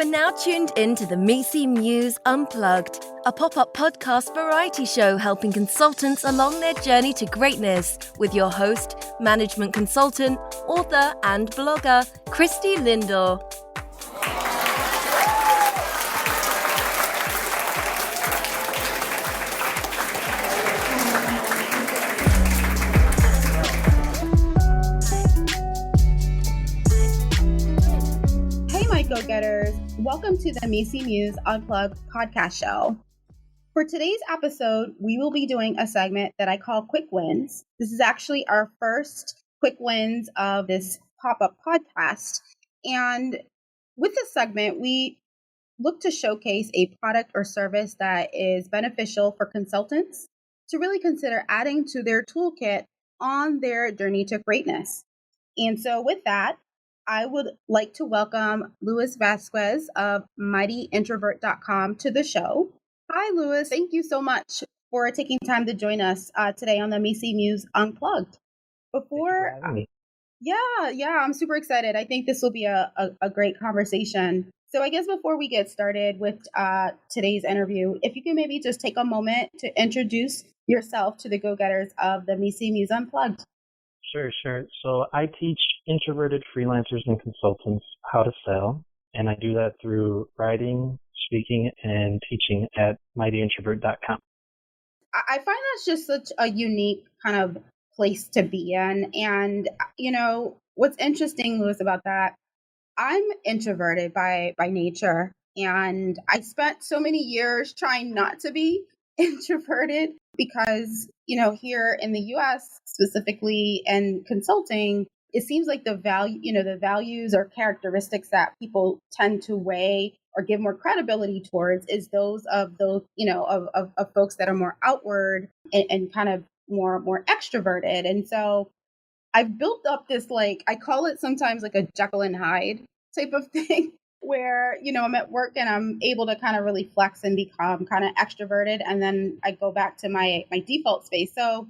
are now tuned in to the Misi Muse Unplugged, a pop-up podcast variety show helping consultants along their journey to greatness with your host, management consultant, author and blogger, Christy Lindor. Go-getters, welcome to the Misi Muse Unplugged podcast show. For today's episode, we will be doing a segment that I call Quick Wins. This is actually our first Quick Wins of this pop-up podcast. And with this segment, we look to showcase a product or service that is beneficial for consultants to really consider adding to their toolkit on their journey to greatness. And so with that, I would like to welcome Luis Vasquez of mightyintrovert.com to the show. Hi, Luis. Thank you so much for taking time to join us today on the Misi Muse Unplugged. I'm super excited. I think this will be a great conversation. So I guess before we get started with today's interview, if you can maybe just take a moment to introduce yourself to the go-getters of the Misi Muse Unplugged. Sure. So I teach introverted freelancers and consultants how to sell, and I do that through writing, speaking, and teaching at mightyintrovert.com. I find that's just such a unique kind of place to be in. And, you know, what's interesting, Louis, about that, I'm introverted by nature, and I spent so many years trying not to be introverted because, you know, here in the US specifically and consulting, it seems like the values or characteristics that people tend to weigh or give more credibility towards is those, of folks that are more outward and kind of more extroverted. And so I've built up this, I call it sometimes like a Jekyll and Hyde type of thing, where, you know, I'm at work and I'm able to kind of really flex and become kind of extroverted. And then I go back to my default space. So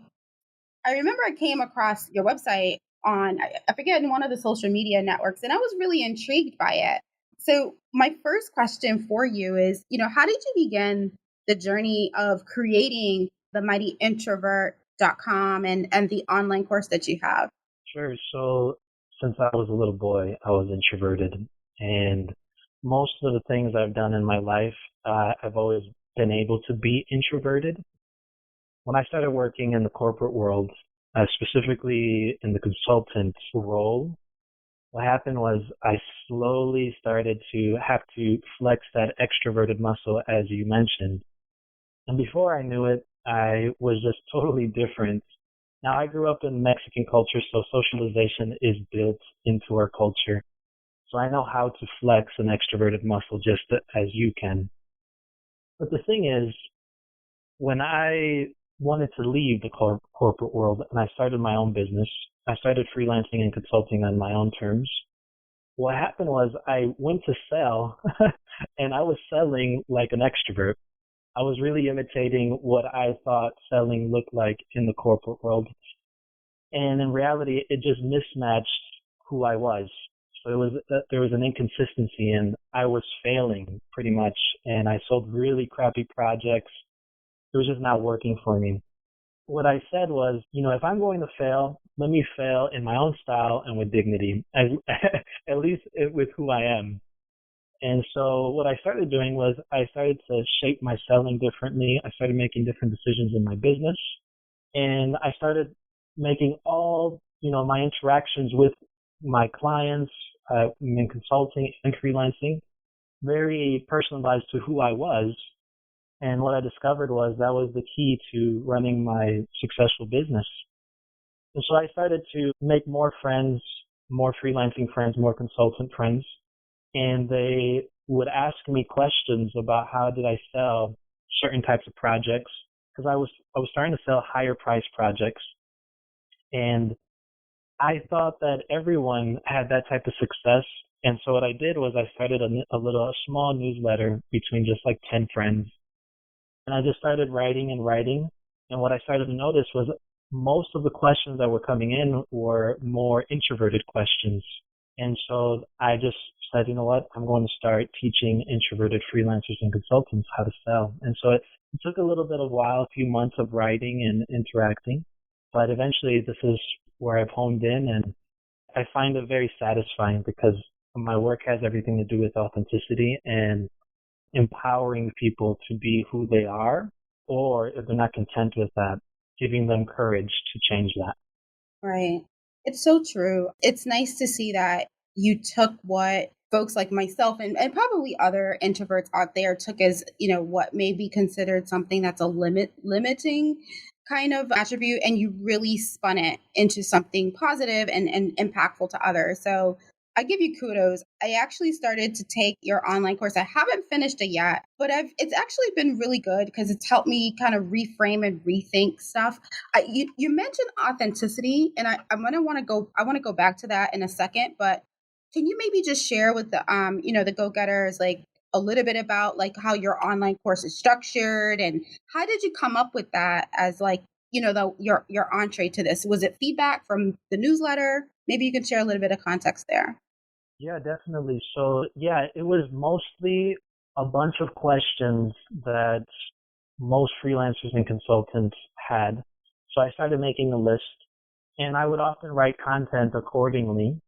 I remember I came across your website on, I forget, in one of the social media networks, and I was really intrigued by it. So my first question for you is, you know, how did you begin the journey of creating the mightyintrovert.com and the online course that you have? Sure. So since I was a little boy, I was introverted, and most of the things I've done in my life, I've always been able to be introverted. When I started working in the corporate world, specifically in the consultant role, what happened was I slowly started to have to flex that extroverted muscle, as you mentioned. And before I knew it, I was just totally different. Now, I grew up in Mexican culture, so socialization is built into our culture. So I know how to flex an extroverted muscle just as you can. But the thing is, when I wanted to leave the corporate world and I started my own business, I started freelancing and consulting on my own terms. What happened was I went to sell and I was selling like an extrovert. I was really imitating what I thought selling looked like in the corporate world. And in reality, it just mismatched who I was. So there was an inconsistency, and I was failing pretty much, and I sold really crappy projects. It was just not working for me. What I said was, you know, if I'm going to fail, let me fail in my own style and with dignity, at least with who I am. And so what I started doing was I started to shape my selling differently. I started making different decisions in my business, and I started making all, you know, my interactions with my clients, in consulting and freelancing, very personalized to who I was. And what I discovered was that was the key to running my successful business. And so I started to make more friends, more freelancing friends, more consultant friends. And they would ask me questions about how did I sell certain types of projects, because I was starting to sell higher priced projects. And I thought that everyone had that type of success. And so what I did was I started a small newsletter between just like 10 friends. And I just started writing. And what I started to notice was most of the questions that were coming in were more introverted questions. And so I just said, you know what, I'm going to start teaching introverted freelancers and consultants how to sell. And so it took a little bit of a while, a few months of writing and interacting, but eventually this is where I've honed in, and I find it very satisfying because my work has everything to do with authenticity and empowering people to be who they are, or if they're not content with that, giving them courage to change that. Right. It's so true. It's nice to see that you took what folks like myself and probably other introverts out there took as, what may be considered something that's a limiting kind of attribute, and you really spun it into something positive and impactful to others. So I give you kudos. I actually started to take your online course. I haven't finished it yet, but it's actually been really good because it's helped me kind of reframe and rethink stuff. You mentioned authenticity, and I'm gonna want to go. I want to go back to that in a second, but can you maybe just share with the go-getters, like a little bit about like how your online course is structured, and how did you come up with that as like, your entree to this? Was it feedback from the newsletter? Maybe you can share a little bit of context there. Yeah, definitely. So, yeah, it was mostly a bunch of questions that most freelancers and consultants had. So I started making a list, and I would often write content accordingly.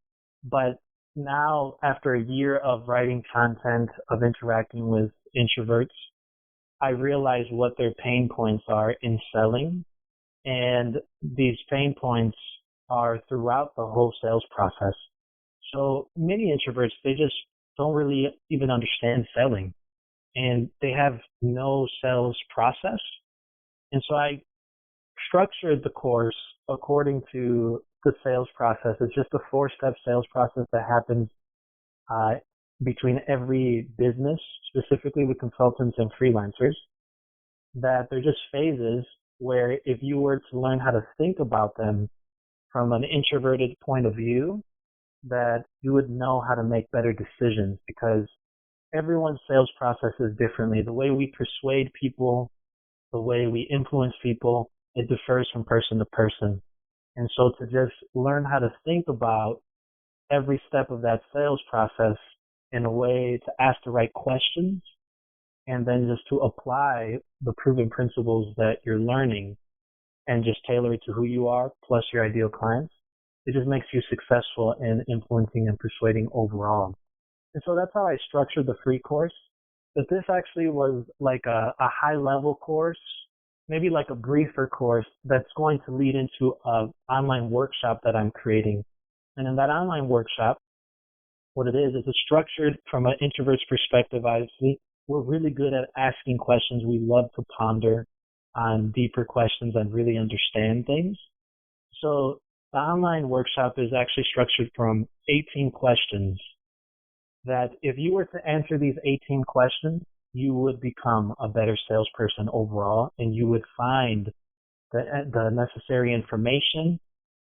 But now, after a year of writing content, of interacting with introverts, I realize what their pain points are in selling. And these pain points are throughout the whole sales process. So many introverts, they just don't really even understand selling, and they have no sales process. And so I structured the course according to the sales process. It's just a 4-step sales process that happens between every business, specifically with consultants and freelancers, that they're just phases where if you were to learn how to think about them from an introverted point of view, that you would know how to make better decisions, because everyone's sales process is differently. The way we persuade people, the way we influence people, it differs from person to person. And so to just learn how to think about every step of that sales process in a way to ask the right questions, and then just to apply the proven principles that you're learning and just tailor it to who you are plus your ideal clients, it just makes you successful in influencing and persuading overall. And so that's how I structured the free course. But this actually was like a high-level course, maybe like a briefer course that's going to lead into an online workshop that I'm creating. And in that online workshop, what it is it's structured from an introvert's perspective, obviously. We're really good at asking questions. We love to ponder on deeper questions and really understand things. So the online workshop is actually structured from 18 questions that if you were to answer these 18 questions, you would become a better salesperson overall, and you would find the necessary information,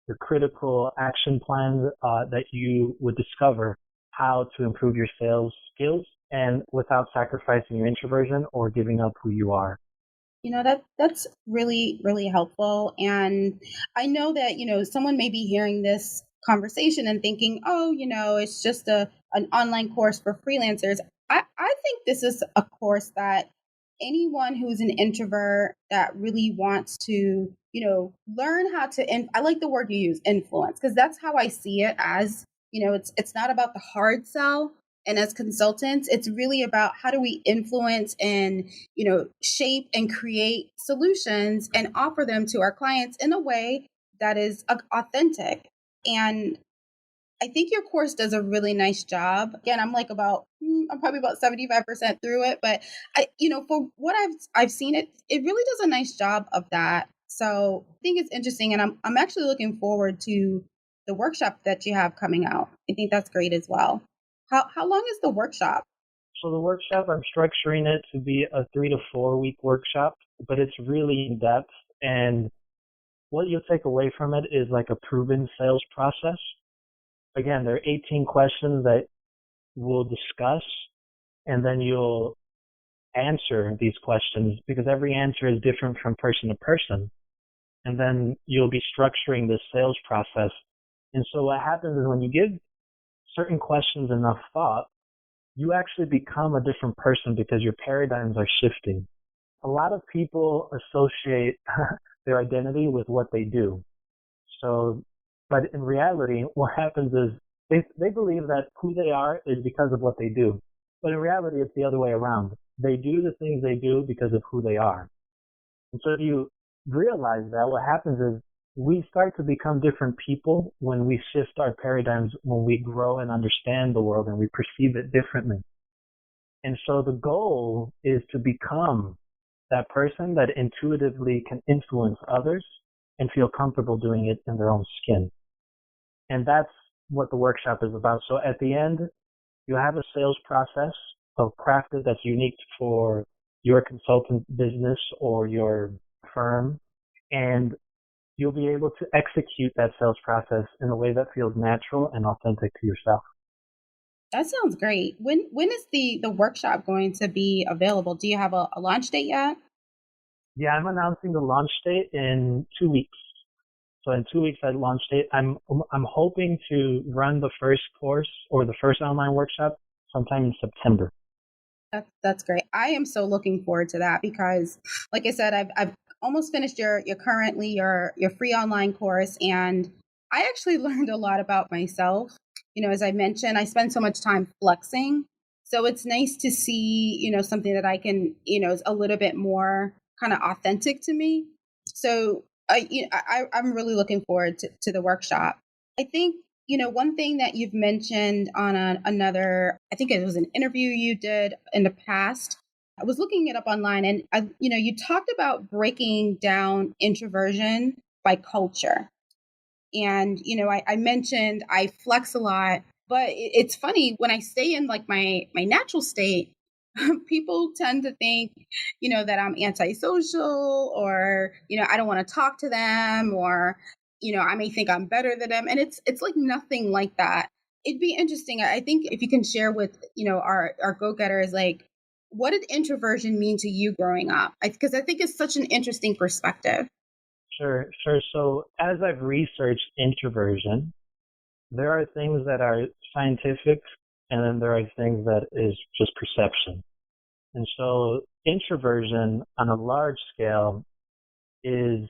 the critical action plans that you would discover how to improve your sales skills, and without sacrificing your introversion or giving up who you are. That's really, really helpful. And I know that, someone may be hearing this conversation and thinking, oh, it's just an online course for freelancers. I think this is a course that anyone who's an introvert that really wants to, learn how to, I like the word you use, influence, because that's how I see it as, it's not about the hard sell. And as consultants, it's really about how do we influence and, shape and create solutions and offer them to our clients in a way that is authentic. And I think your course does a really nice job. Again, I'm probably about 75% through it, but for what I've seen, it really does a nice job of that. So I think it's interesting, and I'm actually looking forward to the workshop that you have coming out. I think that's great as well. How long is the workshop? So the workshop, I'm structuring it to be a 3 to 4 week workshop, but it's really in depth. And what you'll take away from it is like a proven sales process. Again, there are 18 questions that we'll discuss, and then you'll answer these questions because every answer is different from person to person. And then you'll be structuring this sales process. And so what happens is when you give certain questions enough thought, you actually become a different person because your paradigms are shifting. A lot of people associate their identity with what they do. So, but in reality, what happens is they believe that who they are is because of what they do. But in reality, it's the other way around. They do the things they do because of who they are. And so if you realize that, what happens is we start to become different people when we shift our paradigms, when we grow and understand the world and we perceive it differently. And so the goal is to become that person that intuitively can influence others and feel comfortable doing it in their own skin. And that's what the workshop is about. So at the end, you have a sales process of crafted that's unique for your consultant business or your firm. And you'll be able to execute that sales process in a way that feels natural and authentic to yourself. That sounds great. When is the workshop going to be available? Do you have a launch date yet? Yeah, I'm announcing the launch date in 2 weeks. So in 2 weeks at launch date, I'm hoping to run the first course or the first online workshop sometime in September. That's great. I am so looking forward to that because, like I said, I've almost finished your currently your free online course, and I actually learned a lot about myself. As I mentioned, I spend so much time flexing, so it's nice to see something that I can is a little bit more kind of authentic to me. So I'm really looking forward to the workshop. I think one thing that you've mentioned on another, I think it was an interview you did in the past. I was looking it up online, and you talked about breaking down introversion by culture. And I mentioned I flex a lot, but it's funny when I stay in like my natural state. People tend to think, that I'm antisocial, or I don't want to talk to them, or I may think I'm better than them, and it's like nothing like that. It'd be interesting. I think if you can share with our go getters, like, what did introversion mean to you growing up? Because I think it's such an interesting perspective. Sure. So as I've researched introversion, there are things that are scientific and then there are things that is just perception. And so introversion on a large scale is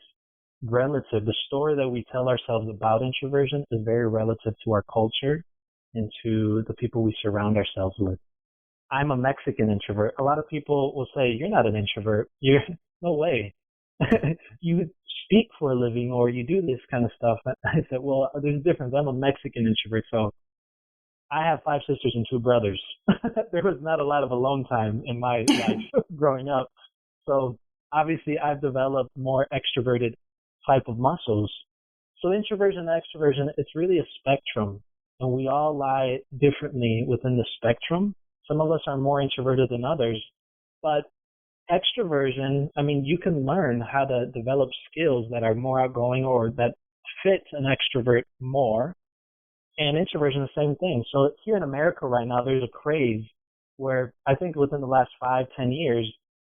relative. The story that we tell ourselves about introversion is very relative to our culture and to the people we surround ourselves with. I'm a Mexican introvert. A lot of people will say, you're not an introvert. You're no way. You speak for a living or you do this kind of stuff. I said, well, there's a difference. I'm a Mexican introvert. So I have 5 sisters and 2 brothers. There was not a lot of alone time in my life growing up. So obviously I've developed more extroverted type of muscles. So introversion and extroversion, it's really a spectrum, and we all lie differently within the spectrum. Some of us are more introverted than others, but extroversion, I mean, you can learn how to develop skills that are more outgoing or that fit an extrovert more. And introversion, the same thing. So here in America right now, there's a craze where I think within the last 5-10 years,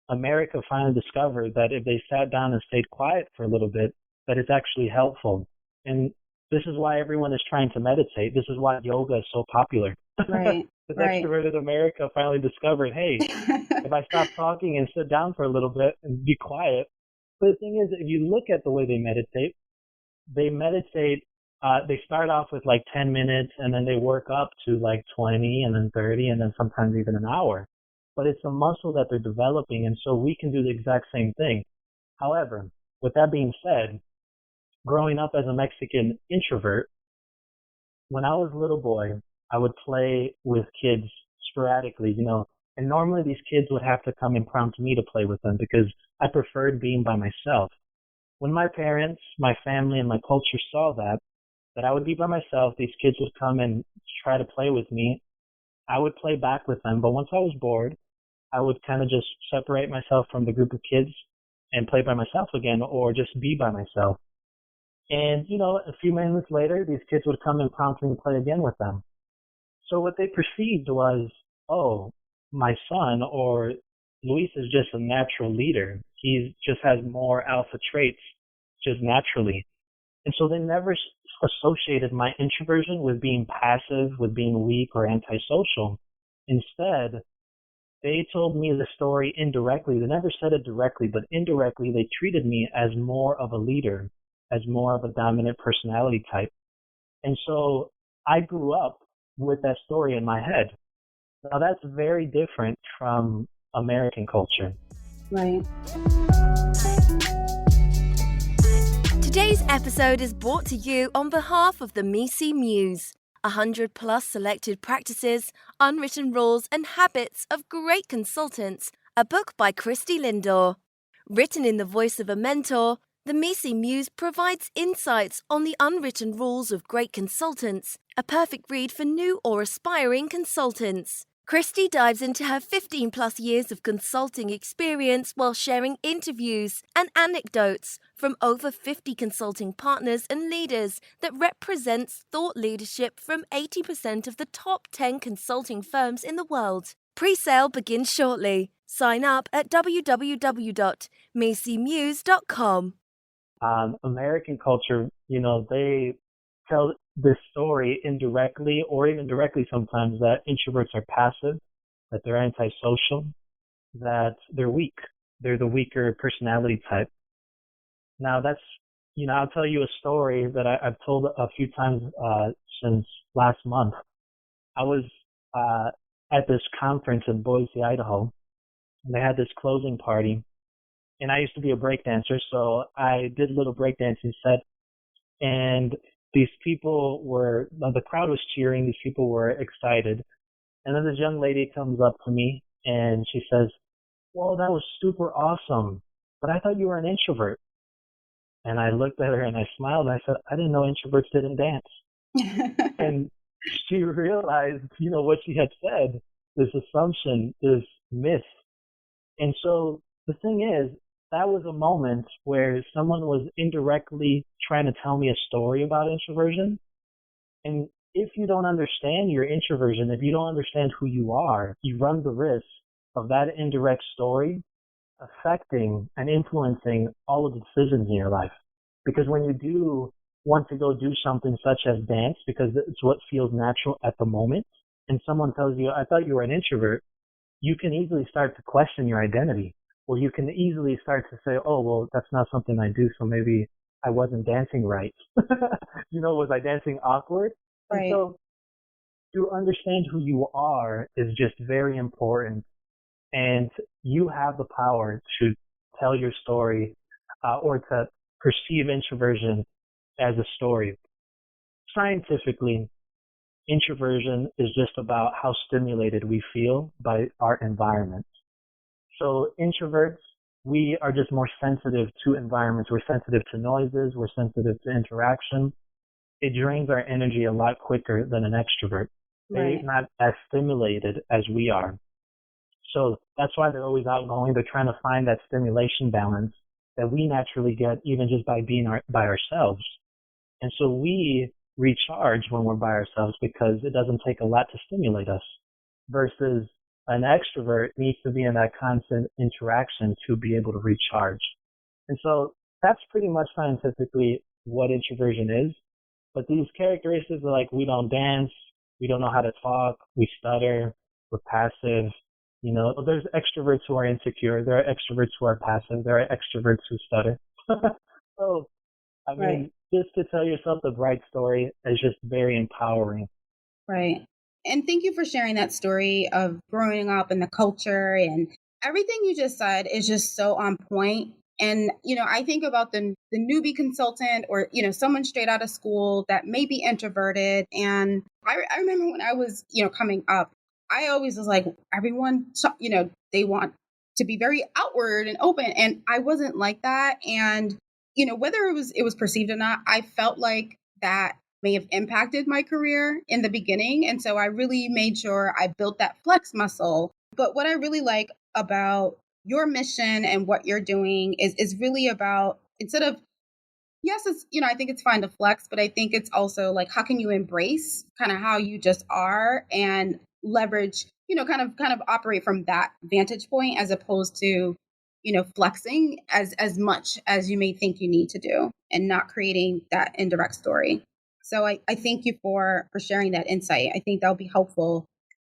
America finally discovered that if they sat down and stayed quiet for a little bit, that it's actually helpful. And this is why everyone is trying to meditate. This is why yoga is so popular. Right. Because Right. extroverted America finally discovered, hey, if I stop talking and sit down for a little bit and be quiet. But the thing is, if you look at the way they meditate, they start off with like 10 minutes and then they work up to like 20 and then 30 and then sometimes even an hour. But it's a muscle that they're developing, and so we can do the exact same thing. However, with that being said, growing up as a Mexican introvert, when I was a little boy, I would play with kids sporadically, and normally these kids would have to come and prompt me to play with them because I preferred being by myself. When my parents, my family, and my culture saw that I would be by myself, these kids would come and try to play with me. I would play back with them, but once I was bored, I would kind of just separate myself from the group of kids and play by myself again or just be by myself. And, a few minutes later, these kids would come and prompt me to play again with them. So what they perceived was, oh, my son or Luis is just a natural leader. He just has more alpha traits just naturally. And so they never associated my introversion with being passive, with being weak or antisocial. Instead, they told me the story indirectly. They never said it directly, but indirectly, they treated me as more of a leader, as more of a dominant personality type. And so I grew up with that story in my head. Now, that's very different from American culture. Right. Today's episode is brought to you on behalf of the Misi Muse, 100 plus selected practices, unwritten rules and habits of great consultants, a book by Christy Lindor. Written in the voice of a mentor, the Misi Muse provides insights on the unwritten rules of great consultants, a perfect read for new or aspiring consultants. Christy dives into her 15 plus years of consulting experience while sharing interviews and anecdotes from over 50 consulting partners and leaders that represents thought leadership from 80% of the top 10 consulting firms in the world. Pre-sale begins shortly. Sign up at www.misimuse.com. American culture, they tell this story indirectly or even directly sometimes that introverts are passive, that they're antisocial, that they're weak. They're the weaker personality type. Now that's, I'll tell you a story that I've told a few times since last month. I was at this conference in Boise, Idaho, and they had this closing party. And I used to be a breakdancer, so I did a little breakdancing set. And these people the crowd was cheering, these people were excited. And then this young lady comes up to me and she says, "Well, that was super awesome, but I thought you were an introvert." And I looked at her and I smiled and I said, "I didn't know introverts didn't dance." And she realized, what she had said, this assumption, this myth. And so the thing is, that was a moment where someone was indirectly trying to tell me a story about introversion. And if you don't understand your introversion, if you don't understand who you are, you run the risk of that indirect story affecting and influencing all of the decisions in your life. Because when you do want to go do something such as dance, because it's what feels natural at the moment, and someone tells you, "I thought you were an introvert," you can easily start to question your identity. Or you can easily start to say, "Oh, well, that's not something I do, so maybe I wasn't dancing right." Was I dancing awkward? Right. And so to understand who you are is just very important. And you have the power to tell your story or to perceive introversion as a story. Scientifically, introversion is just about how stimulated we feel by our environment. So introverts, we are just more sensitive to environments. We're sensitive to noises. We're sensitive to interaction. It drains our energy a lot quicker than an extrovert. They're not as stimulated as we are. So that's why they're always outgoing. They're trying to find that stimulation balance that we naturally get even just by being by ourselves. And so we recharge when we're by ourselves because it doesn't take a lot to stimulate us versus an extrovert needs to be in that constant interaction to be able to recharge. And so that's pretty much scientifically what introversion is. But these characteristics are like, we don't dance, we don't know how to talk, we stutter, we're passive. There's extroverts who are insecure, there are extroverts who are passive, there are extroverts who stutter. So, just to tell yourself the bright story is just very empowering. Right. And thank you for sharing that story of growing up and the culture, and everything you just said is just so on point. And, I think about the newbie consultant or, someone straight out of school that may be introverted. And I remember when I was, coming up, I always was like, everyone, they want to be very outward and open. And I wasn't like that. And, whether it was perceived or not, I felt like that may have impacted my career in the beginning. And so I really made sure I built that flex muscle. But what I really like about your mission and what you're doing is really about, instead of, yes, it's, I think it's fine to flex, but I think it's also like, how can you embrace kind of how you just are and leverage, kind of operate from that vantage point as opposed to, flexing as much as you may think you need to do and not creating that indirect story. So I thank you for sharing that insight. I think that'll be helpful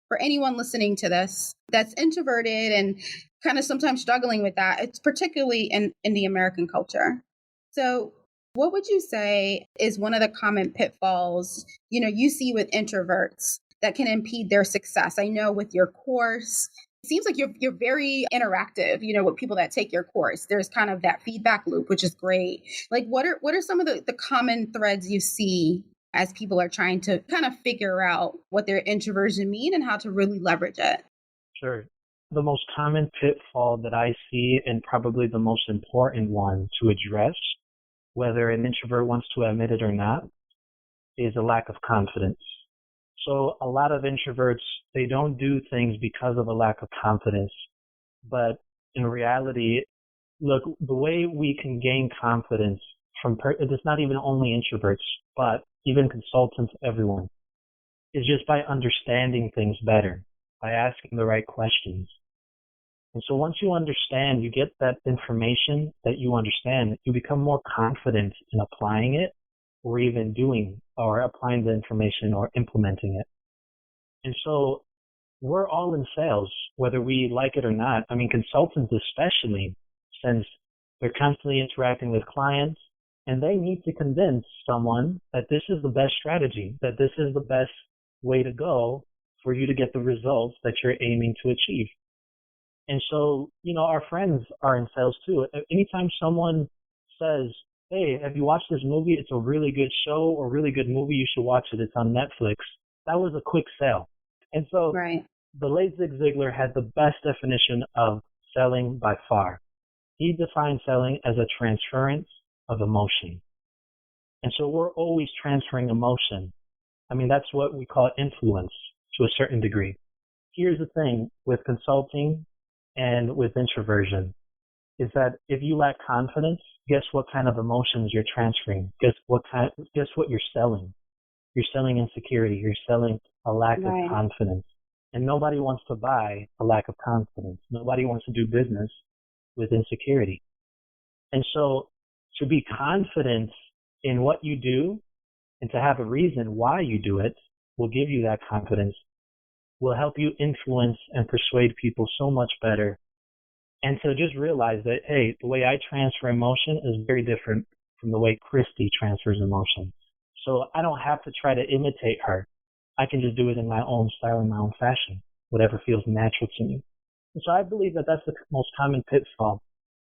for anyone listening to this that's introverted and kind of sometimes struggling with that. It's particularly in the American culture. So what would you say is one of the common pitfalls, you see with introverts that can impede their success? I know with your course, it seems like you're very interactive, with people that take your course. There's kind of that feedback loop, which is great. Like what are some of the common threads you see as people are trying to kind of figure out what their introversion mean and how to really leverage it? Sure. The most common pitfall that I see, and probably the most important one to address, whether an introvert wants to admit it or not, is a lack of confidence. So a lot of introverts, they don't do things because of a lack of confidence. But in reality, look, the way we can gain confidence it's not even only introverts, but even consultants, everyone, is just by understanding things better, by asking the right questions. And so once you understand, you get that information that you understand, you become more confident in applying it or even doing or applying the information or implementing it. And so we're all in sales, whether we like it or not. I mean, consultants especially, since they're constantly interacting with clients and they need to convince someone that this is the best strategy, that this is the best way to go for you to get the results that you're aiming to achieve. And so, our friends are in sales too. Anytime someone says, hey, have you watched this movie? It's a really good show or really good movie. You should watch it. It's on Netflix. That was a quick sale. And so Right. the late Zig Ziglar had the best definition of selling by far. He defined selling as a transference of emotion. And so we're always transferring emotion. I mean, that's what we call influence to a certain degree. Here's the thing with consulting and with introversion is that if you lack confidence, guess what kind of emotions you're transferring? Guess what you're selling? You're selling insecurity. You're selling a lack Right. of confidence. And nobody wants to buy a lack of confidence. Nobody wants to do business with insecurity. And so to be confident in what you do and to have a reason why you do it will give you that confidence, will help you influence and persuade people so much better. And to just realize that, hey, the way I transfer emotion is very different from the way Christy transfers emotion. So I don't have to try to imitate her. I can just do it in my own style, in my own fashion, whatever feels natural to me. And so I believe that that's the most common pitfall,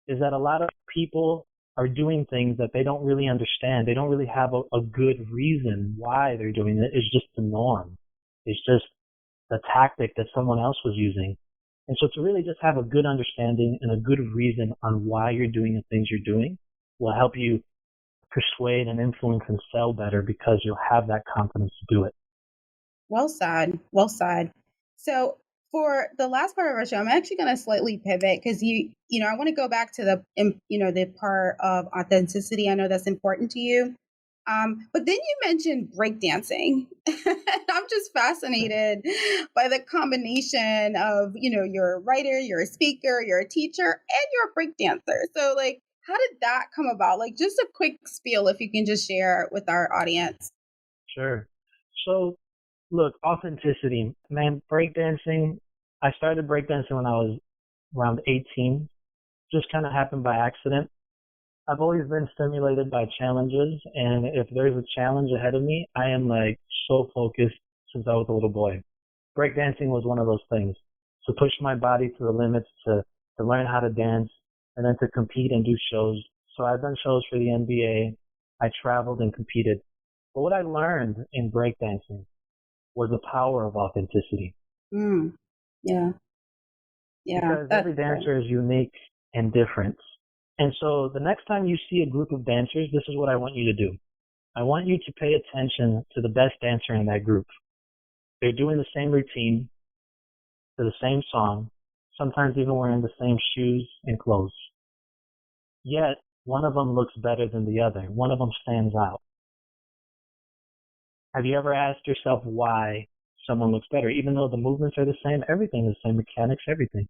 is that a lot of people are doing things that they don't really understand. They don't really have a good reason why they're doing it. It's just the norm. It's just the tactic that someone else was using. And so to really just have a good understanding and a good reason on why you're doing the things you're doing will help you persuade and influence and sell better because you'll have that confidence to do it. Well said. Well said. So for the last part of our show, I'm actually going to slightly pivot because I want to go back to the part of authenticity. I know that's important to you. But then you mentioned breakdancing. I'm just fascinated by the combination of, you're a writer, you're a speaker, you're a teacher, and you're a breakdancer. So like, how did that come about? Like just a quick spiel, if you can just share with our audience. Sure. So look, authenticity, man, breakdancing, I started breakdancing when I was around 18, just kind of happened by accident. I've always been stimulated by challenges, and if there's a challenge ahead of me, I am like so focused since I was a little boy. Breakdancing was one of those things, to push my body to the limits, to learn how to dance, and then to compete and do shows. So I've done shows for the NBA. I traveled and competed. But what I learned in breakdancing was the power of authenticity. Mm, yeah. Yeah. Because every dancer is unique and different. And so the next time you see a group of dancers, this is what I want you to do. I want you to pay attention to the best dancer in that group. They're doing the same routine, to the same song, sometimes even wearing the same shoes and clothes. Yet, one of them looks better than the other. One of them stands out. Have you ever asked yourself why someone looks better? Even though the movements are the same, everything is the same, mechanics, everything.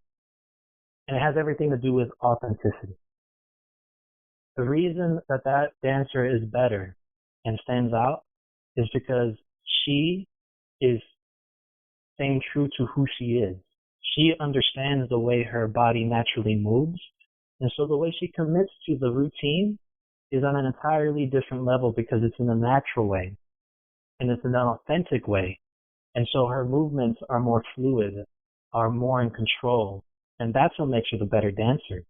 And it has everything to do with authenticity. The reason that dancer is better and stands out is because she is staying true to who she is. She understands the way her body naturally moves. And so the way she commits to the routine is on an entirely different level because it's in a natural way and it's in an authentic way. And so her movements are more fluid, are more in control. And that's what makes her the better dancer.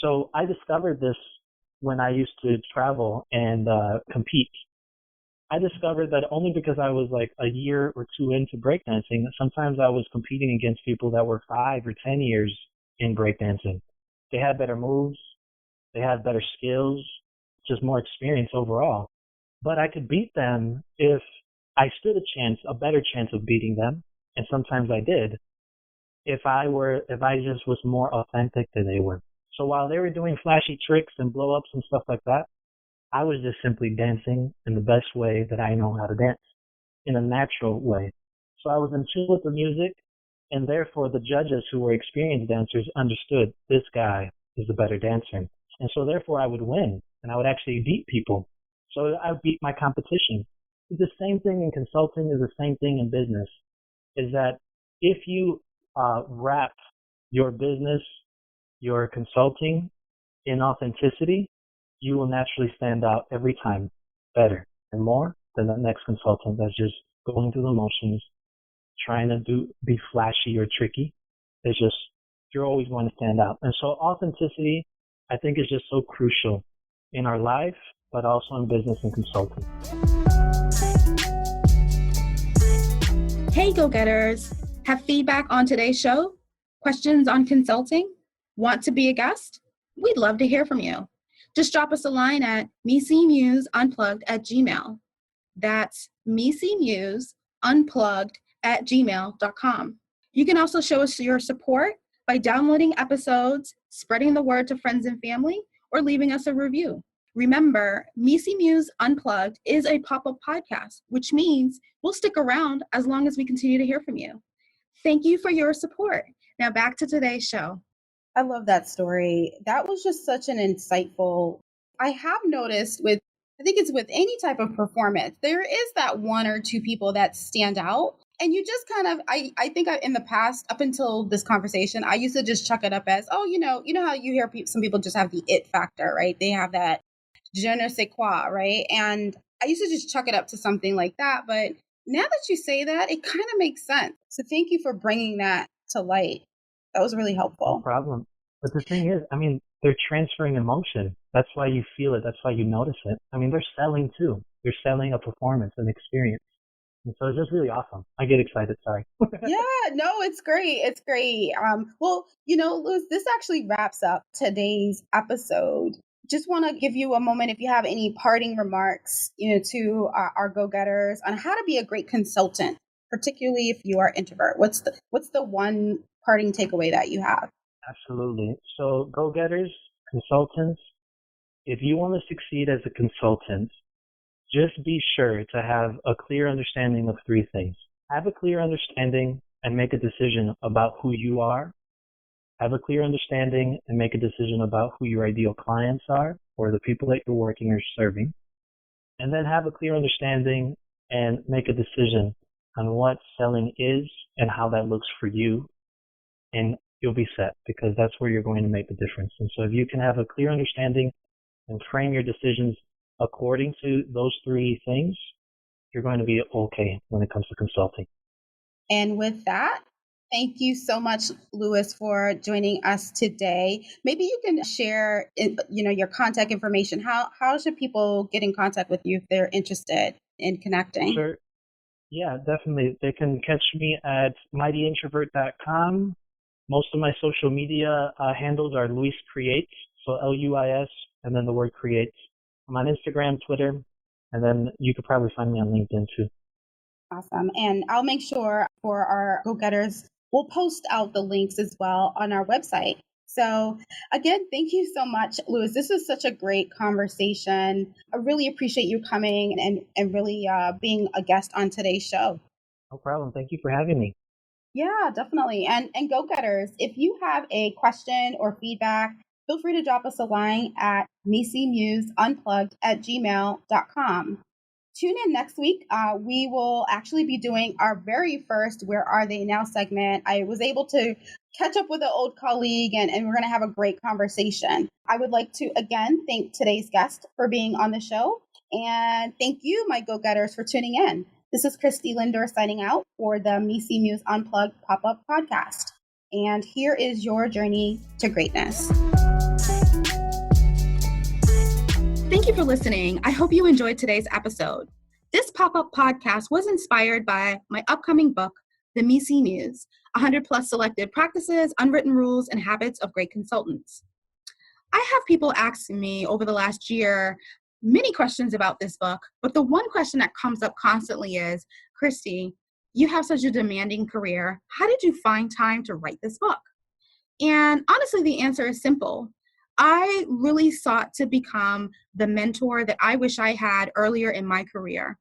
So I discovered this when I used to travel and compete. I discovered that only because I was like a year or two into breakdancing, sometimes I was competing against people that were 5 or 10 years in breakdancing. They had better moves, they had better skills, just more experience overall. But I could beat them if I stood a better chance of beating them, and sometimes I did, if I just was more authentic than they were. So while they were doing flashy tricks and blow ups and stuff like that, I was just simply dancing in the best way that I know how to dance, in a natural way. So I was in tune with the music, and therefore the judges who were experienced dancers understood this guy is the better dancer. And so therefore I would win, and I would actually beat people. So I would beat my competition. The same thing in consulting is the same thing in business, is that if you wrap your business, your consulting in authenticity, you will naturally stand out every time better and more than the next consultant that's just going through the motions, trying to be flashy or tricky. It's just, you're always going to stand out. And so authenticity, I think, is just so crucial in our life, but also in business and consulting. Hey, go-getters. Have feedback on today's show? Questions on consulting? Want to be a guest? We'd love to hear from you. Just drop us a line at mecmuseunplugged@gmail. That's mecmuseunplugged@gmail.com. You can also show us your support by downloading episodes, spreading the word to friends and family, or leaving us a review. Remember, Misi Muse Unplugged is a pop-up podcast, which means we'll stick around as long as we continue to hear from you. Thank you for your support. Now back to today's show. I love that story. That was just such an insightful. I have noticed I think it's with any type of performance, there is that one or two people that stand out. And you just kind of, I think in the past, up until this conversation, I used to just chuck it up as, oh, you know how you hear some people just have the it factor, right? They have that je ne sais quoi, right? And I used to just chuck it up to something like that. But now that you say that, it kind of makes sense. So thank you for bringing that to light. That was really helpful. No problem. But the thing is, I mean, they're transferring emotion. That's why you feel it. That's why you notice it. I mean, they're selling too. They're selling a performance, an experience. And so it's just really awesome. I get excited. Sorry. Yeah, no, it's great. It's great. Well, Louis, this actually wraps up today's episode. Just want to give you a moment if you have any parting remarks, to our go-getters on how to be a great consultant, particularly if you are introvert. What's the one parting takeaway that you have? Absolutely. So go-getters, consultants, if you want to succeed as a consultant, just be sure to have a clear understanding of 3 things. Have a clear understanding and make a decision about who you are. Have a clear understanding and make a decision about who your ideal clients are or the people that you're working or serving. And then have a clear understanding and make a decision on what selling is and how that looks for you. And you'll be set, because that's where you're going to make the difference. And so if you can have a clear understanding and frame your decisions according to those 3 things, you're going to be okay when it comes to consulting. And with that, thank you so much, Louis, for joining us today. Maybe you can share, your contact information. How should people get in contact with you if they're interested in connecting? Sure. Yeah, definitely. They can catch me at mightyintrovert.com. Most of my social media handles are Luis Creates, so Luis, and then the word creates. I'm on Instagram, Twitter, and then you could probably find me on LinkedIn too. Awesome. And I'll make sure for our go-getters, we'll post out the links as well on our website. So again, thank you so much, Louis. This was such a great conversation. I really appreciate you coming and really being a guest on today's show. No problem. Thank you for having me. Yeah, definitely. And go-getters, if you have a question or feedback, feel free to drop us a line at mecmuseunplugged@gmail.com. Tune in next week. We will actually be doing our very first Where Are They Now segment. I was able to catch up with an old colleague, and we're going to have a great conversation. I would like to, again, thank today's guest for being on the show. And thank you, my go-getters, for tuning in. This is Christy Lindor signing out for the Misi Muse Unplugged pop-up podcast. And here is your journey to greatness. Thank you for listening. I hope you enjoyed today's episode. This pop-up podcast was inspired by my upcoming book, The Misi Muse, 100 plus selected practices, unwritten rules, and habits of great consultants. I have people asking me over the last year many questions about this book, but the one question that comes up constantly is, Christy, you have such a demanding career. How did you find time to write this book? And honestly, the answer is simple. I really sought to become the mentor that I wish I had earlier in my career.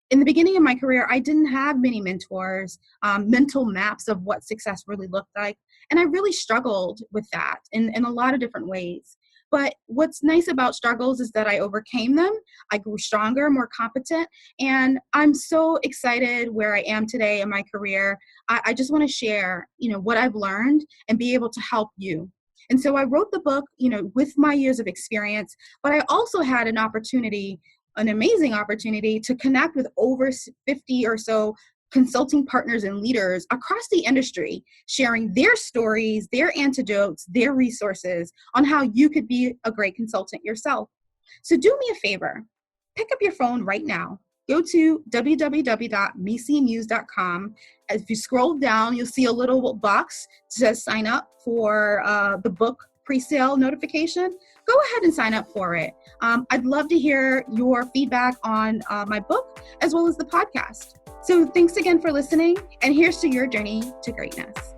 In the beginning of my career, I didn't have many mentors, mental maps of what success really looked like. And I really struggled with that in a lot of different ways. But what's nice about struggles is that I overcame them. I grew stronger, more competent, and I'm so excited where I am today in my career. I just want to share, what I've learned and be able to help you. And so I wrote the book, with my years of experience, but I also had an amazing opportunity to connect with over 50 or so consulting partners and leaders across the industry, sharing their stories, their antidotes, their resources on how you could be a great consultant yourself. So do me a favor, pick up your phone right now. Go to www.misimuse.com. As you scroll down, you'll see a little box that says sign up for the book pre-sale notification. Go ahead and sign up for it. I'd love to hear your feedback on my book as well as the podcast. So thanks again for listening, and here's to your journey to greatness.